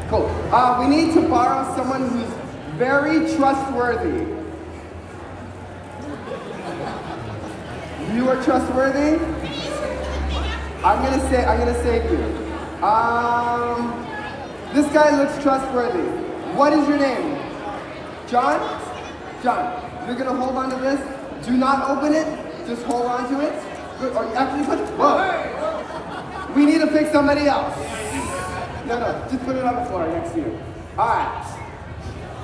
Cool. We need to borrow someone who's very trustworthy. You are trustworthy? I'm gonna save you. This guy looks trustworthy. What is your name? John? John. You're gonna hold on to this. Do not open it. Just hold on to it. Good. Or you actually put it. Whoa. We need to pick somebody else. No. Just put it on the floor next to you. All right.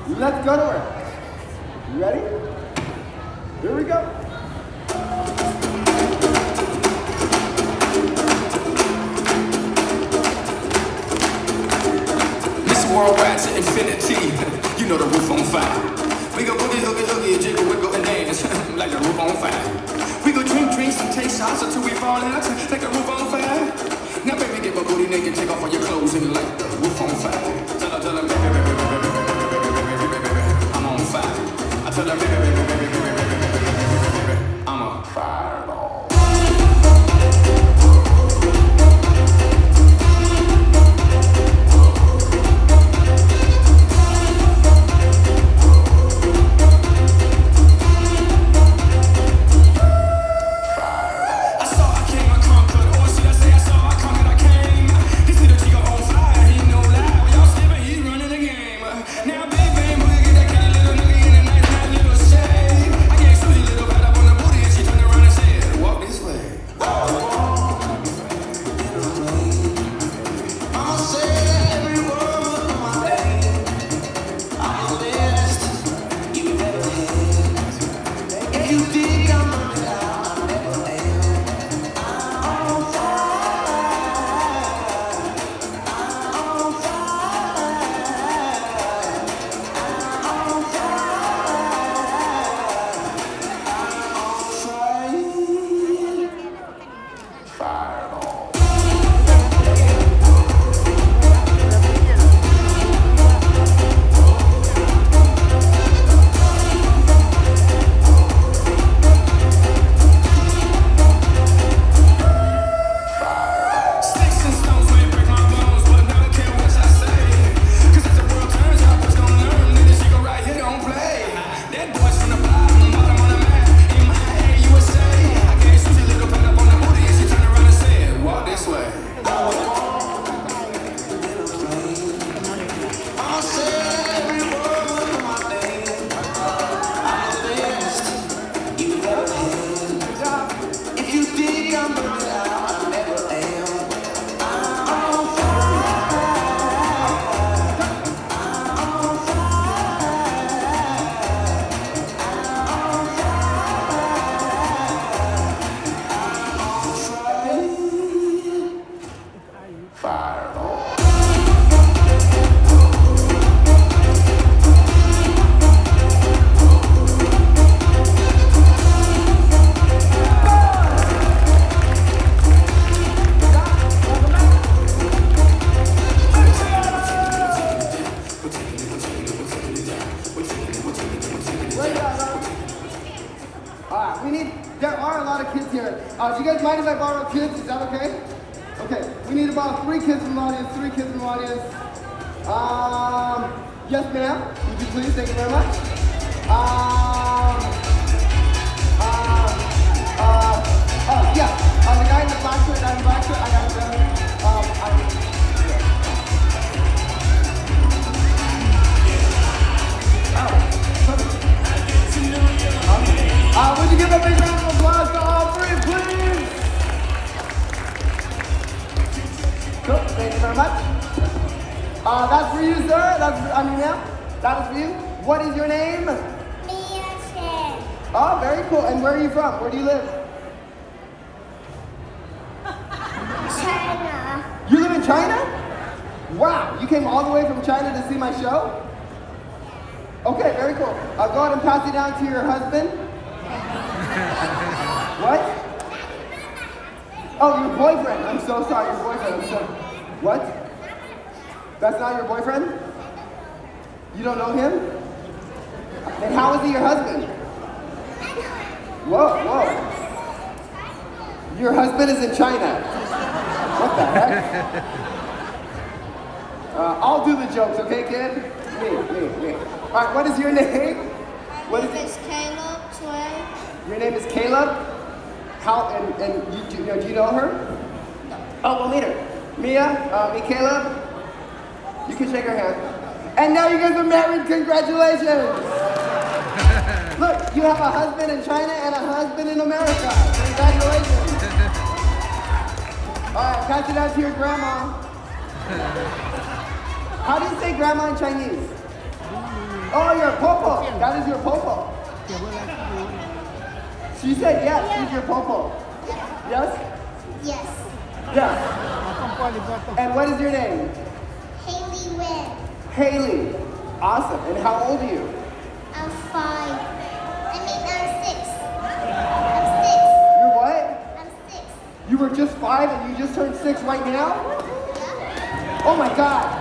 Let's go to work. You ready? Here we go. Worldwide to infinity, you know the roof on fire. We go boogie, hoogie, jiggle, wiggle, and dance like the roof on fire. We go drink, and take shots until we fall out like the roof on fire. Now baby, get my booty naked, take off all your clothes and like the roof on fire. Tell her, baby, I'm on fire. I tell her, baby, I'm on fireball. There are a lot of kids here. Do you guys mind if I borrow kids? Is that okay? Okay, we need about 3 kids from the audience, 3 kids from the audience. Yes, ma'am. Would you please? Thank you very much. Yeah. The guy in the black shirt, I got would you give a big round of applause to all 3, please? Cool, thank you very much. That's for you, sir. Ma'am. That is for you. What is your name? Beyonce. Oh, very cool. And where are you from? Where do you live? China. You live in China? Wow, you came all the way from China to see my show? Okay, very cool. Go ahead and pass it down to your husband. What? Oh, your boyfriend. I'm so sorry, your boyfriend. What? That's not your boyfriend? You don't know him? And how is he your husband? Whoa. Your husband is in China. What the heck? I'll do the jokes, okay, kid? Me. All right, what is your name? My name is Caleb, 12. Your name is Caleb? How, and do you know her? No. Oh, we'll meet her. Mia, me, Caleb. You can shake her hand. And now you guys are married, congratulations! Look, you have a husband in China and a husband in America. Congratulations. All right, pass it out to your grandma. How do you say grandma in Chinese? Oh, your popo. That is your popo. She said yes, she's your popo. Yes? Yes. Yes. And what is your name? Haley Wynn. Haley. Awesome. And how old are you? I'm 5. I'm 6. You're what? I'm 6. You were just 5 and you just turned 6 right now? Yeah? Oh my God.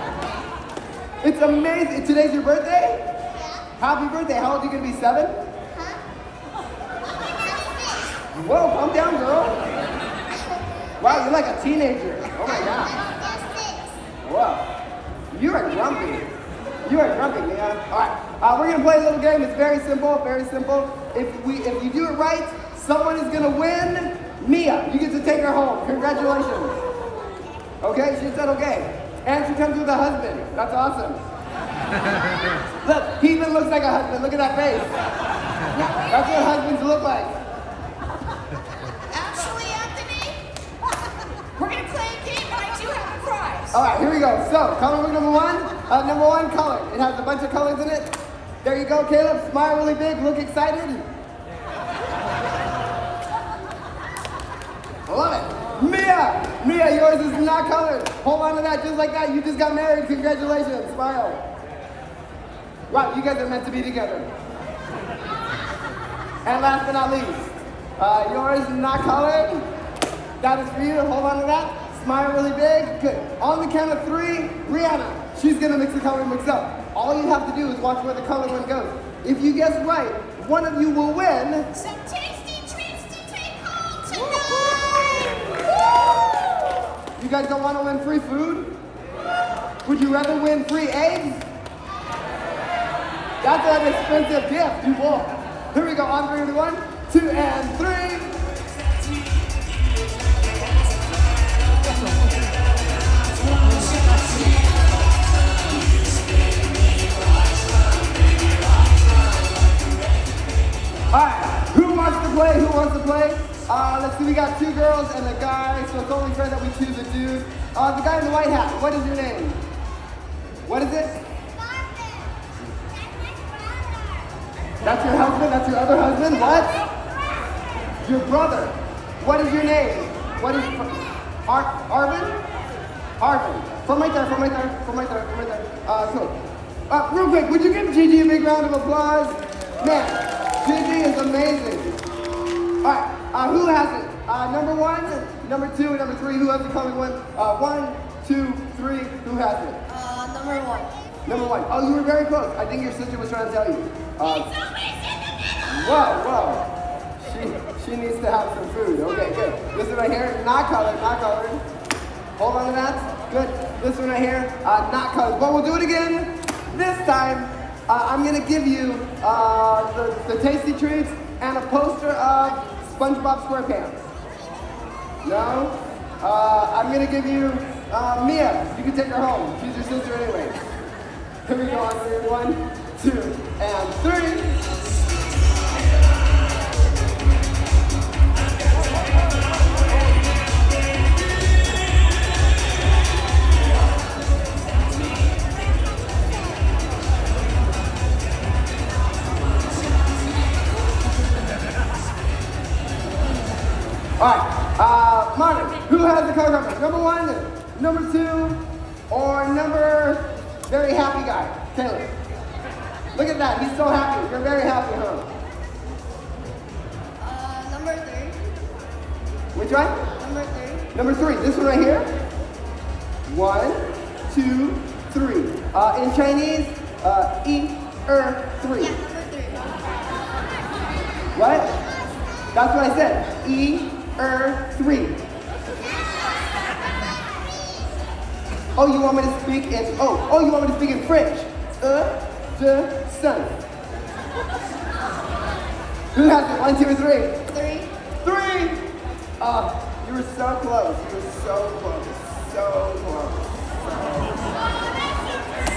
It's amazing. Today's your birthday? Yeah? Happy birthday. How old are you going to be, 7? Huh? I'm 6. Whoa, calm down, girl. Wow, you're like a teenager. Oh my God. I'm 6. Whoa. You are grumpy. You are grumpy, man. All right. We're going to play a little game. It's very simple, very simple. If you do it right, someone is going to win. Mia, you get to take her home. Congratulations. Okay, she said okay. And she comes with a husband. That's awesome. Look, he even looks like a husband. Look at that face. That's what husbands look like. Actually, Anthony, we're going to play a game, but I do have a prize. All right, here we go. So, color book number 1. Number 1, color. It has a bunch of colors in it. There you go, Caleb. Smile really big. Look excited. I love it. Mia, yours is not colored. Hold on to that just like that. You just got married. Congratulations. Smile. Wow, you guys are meant to be together. And last but not least, yours is not colored. That is for you. Hold on to that. Smile really big. Good. On the count of 3, Rihanna. She's going to mix the color mix up. All you have to do is watch where the color one goes. If you guess right, one of you will win. Some tasty treats to take home tonight. You guys don't want to win free food? Would you rather win free eggs? That's an expensive gift. You won't. Here we go. On 3, 1, 2, and 3. All right, who wants to play? Let's see, we got 2 girls and a guy, so it's only fair that we choose a dude. The guy in the white hat, what is your name? What is it? That's your husband? That's your other husband? What? Your brother. What is your name? What is Arvin? Arvin. From right there. Cool. Real quick, would you give Gigi a big round of applause? Man, Gigi is amazing. All right, who has it? Number 1, number 2, and number 3. Who has the colored one? 1, 2, 3. Who has it? Number 1. Number 1. Oh, you were very close. I think your sister was trying to tell you. It's always in the middle. Whoa. She needs to have some food. Okay, good. This one right here, not colored. Hold on to that. Good. This one right here, not colored. But we'll do it again. This time, I'm gonna give you the tasty treats and a poster of SpongeBob SquarePants. No? I'm gonna give you Mia. You can take her home. She's your sister anyway. Here we go on 3, 1, 2, and 3. All right, Martin, who has the color reference? Number 1, number 2, or number very happy guy? Taylor. Look at that, he's so happy. You're very happy, huh? Number 3. Which one? Number 3. Number 3, this one right here. 1, 2, 3. In Chinese, 3. Yeah, number 3. What? That's what I said. 3. Oh, you want me to speak in, oh, you want me to speak in French? De, son. Who has it? 1, 2, or 3? 3. 3! You were so close. You were so close. So close.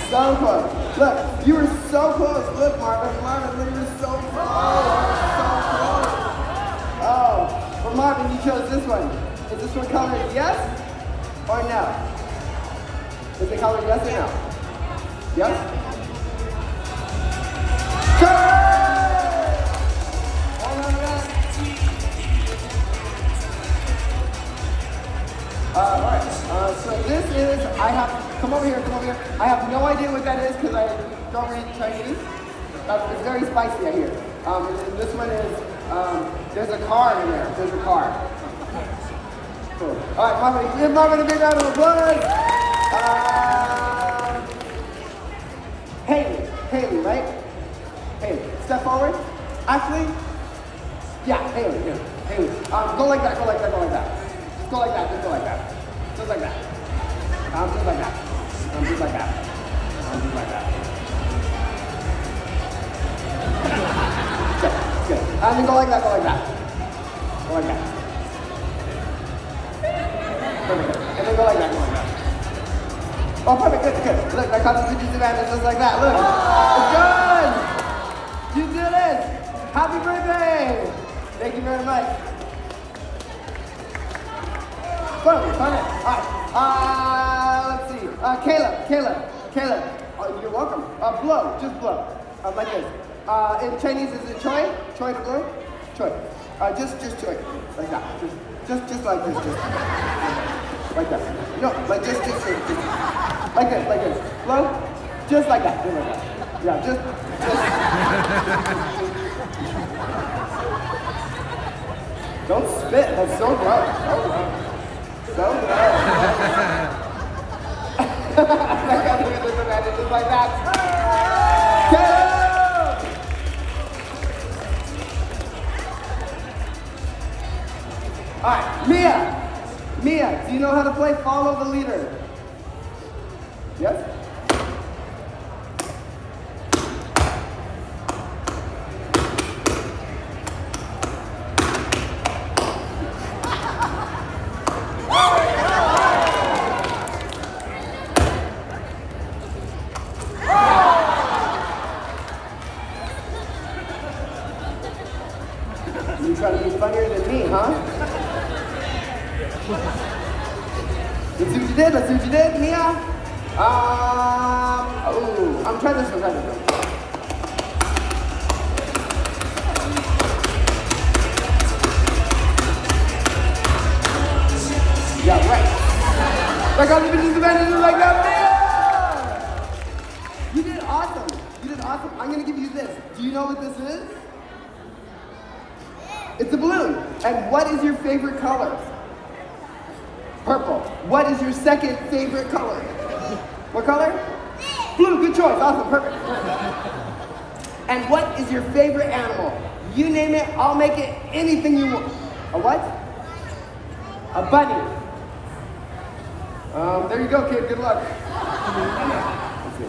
So close. Look, you were so close. Look, Marvin. Marvin, look, you were so close. So close. Oh, but Marvin, you chose this one. Is this one colored yes or no? Is it colored yes or no? Yes? Correct! Hold on to that. Alright, so this is, come over here. I have no idea what that is because I don't read Chinese. It's very spicy, I hear. And this one is, there's a car in there. There's a car. Cool. Alright, Marvin, give Marvin a big round of applause. Haley, right? Haley, step forward. Actually, yeah, Haley, here. Haley. Go like that. Just go like that. Just like that. Just like that. Just like that. Just like that. Just like that. Good. And then go like that. Go like that. Perfect. And then go like that. Oh, perfect. Good. Look, that causes the disadvantage just like that. Look. It's good. You did it. Happy birthday. Thank you very much. Fun. All right. Let's see. Caleb. Oh, you're welcome. Blow. Just blow. Like this. In Chinese, is it Choi? Choi to blow? Choi. Just Choi. Like that. Just like this. Just like that. No, like just like this. Blow. Just like that. Yeah, just. Don't spit. That's so gross. So gross. I can't look at this advantage just like that. All right, Mia, do you know how to play Follow the Leader? Yes? You trying to be funnier than me, huh? Let's see what you did, Mia. I'm trying this one. Yeah, right. Like all the disadvantages like that, Mia! You did awesome. I'm gonna give you this. Do you know what this is? It's a balloon. And what is your favorite color? Purple. What is your second favorite color? What color? Blue. Good choice. Awesome. Perfect. And what is your favorite animal? You name it, I'll make it anything you want. A what? A bunny. There you go, kid. Good luck. Let's see.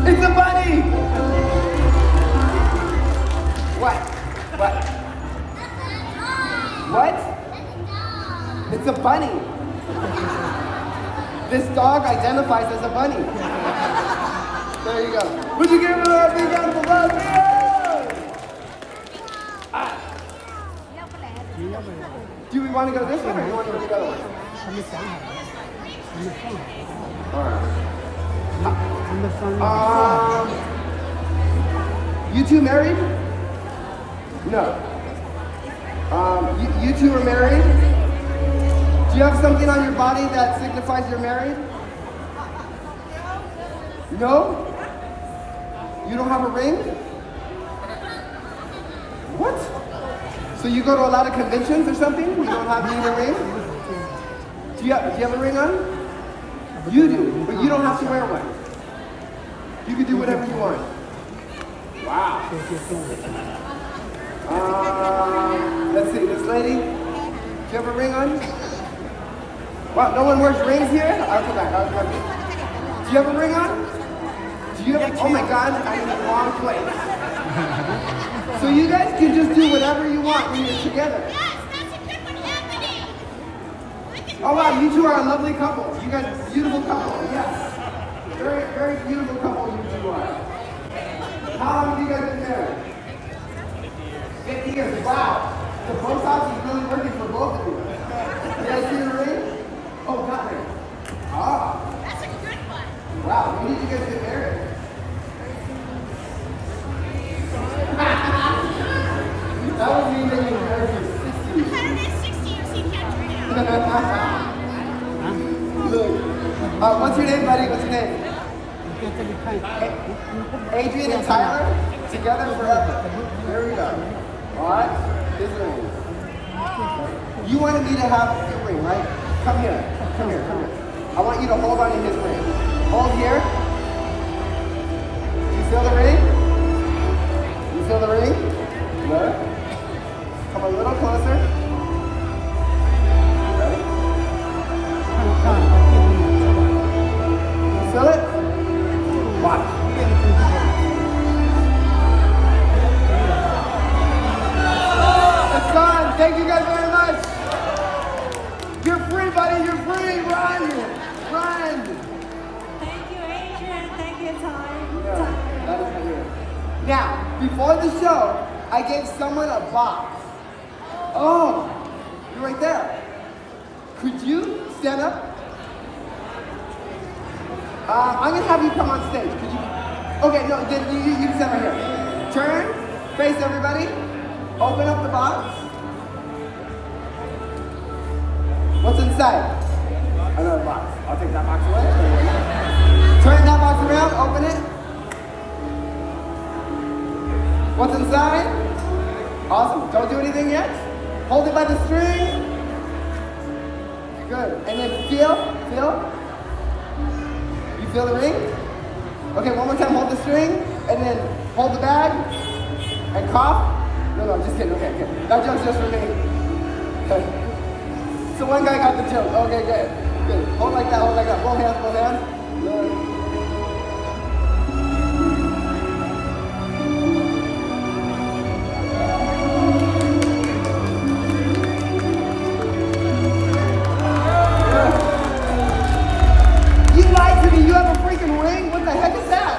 It's a bunny! What? It's a bunny. This dog identifies as a bunny. There you go. Would you give it a big round of applause? Do we want to go this way or do you want to go the other way? Alright. You two married? No. You two are married? Do you have something on your body that signifies you're married? No? You don't have a ring? What? So you go to a lot of conventions or something? You don't have need a ring? Do you have a ring on? You do, but you don't have to wear one. You can do whatever you want. Wow. Let's see, this lady, do you have a ring on? Wow, no one wears rings here? I'll come back. Do you have a ring on? Do you have, oh my God, I'm in the wrong place. So you guys can just do whatever you want when you're together. Yes, that's a good one, Anthony. Oh wow, you two are a lovely couple. You guys, beautiful couple, yes. Very, very beautiful couple you two are. How long have you guys been married? 50 years, wow. The post office is really working for both of you. You guys see the ring? Oh, got ring. Ah, That's a good one. wow, when did you guys get married? That was me that you were married for 60 years. 160 years he can't read out. Look, what's your name, buddy? What's your name? Adrian and Tyler, together forever. There we go. Alright, his ring. You wanted me to have your ring, right? Come here. Come here. I want you to hold on to his ring. Hold here. You feel the ring? You feel the ring? Good. Come a little closer. Ready? You feel it? Watch. It's gone. Thank you guys very much. You're free, buddy. You're free. Run. Thank you, Adrian. Thank you, Ty. Yeah, that is my ear. Now, before the show, I gave someone a box. Oh, you're right there. Could you stand up? I'm gonna have you come on stage. Could you? Okay, no, then you stand right here. Turn, face everybody. Open up the box. What's inside? Another box. I'll take that box away. Turn that box around, open it. What's inside? Awesome. Don't do anything yet. Hold it by the string. Good. And then feel. You feel the ring? Okay, one more time, hold the string, and then hold the bag, and cough. No, just kidding, okay. That joke's just for me. Okay. So one guy got the joke. Okay, good. Hold like that. Both hands. Good. You lied to me. You have a freaking ring? What the heck is that?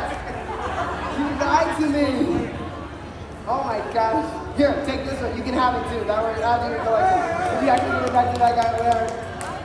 You lied to me. Oh my gosh. Here, take this one. You can have it too. That way, I'll do your collection. If you actually give it back to that guy, whatever.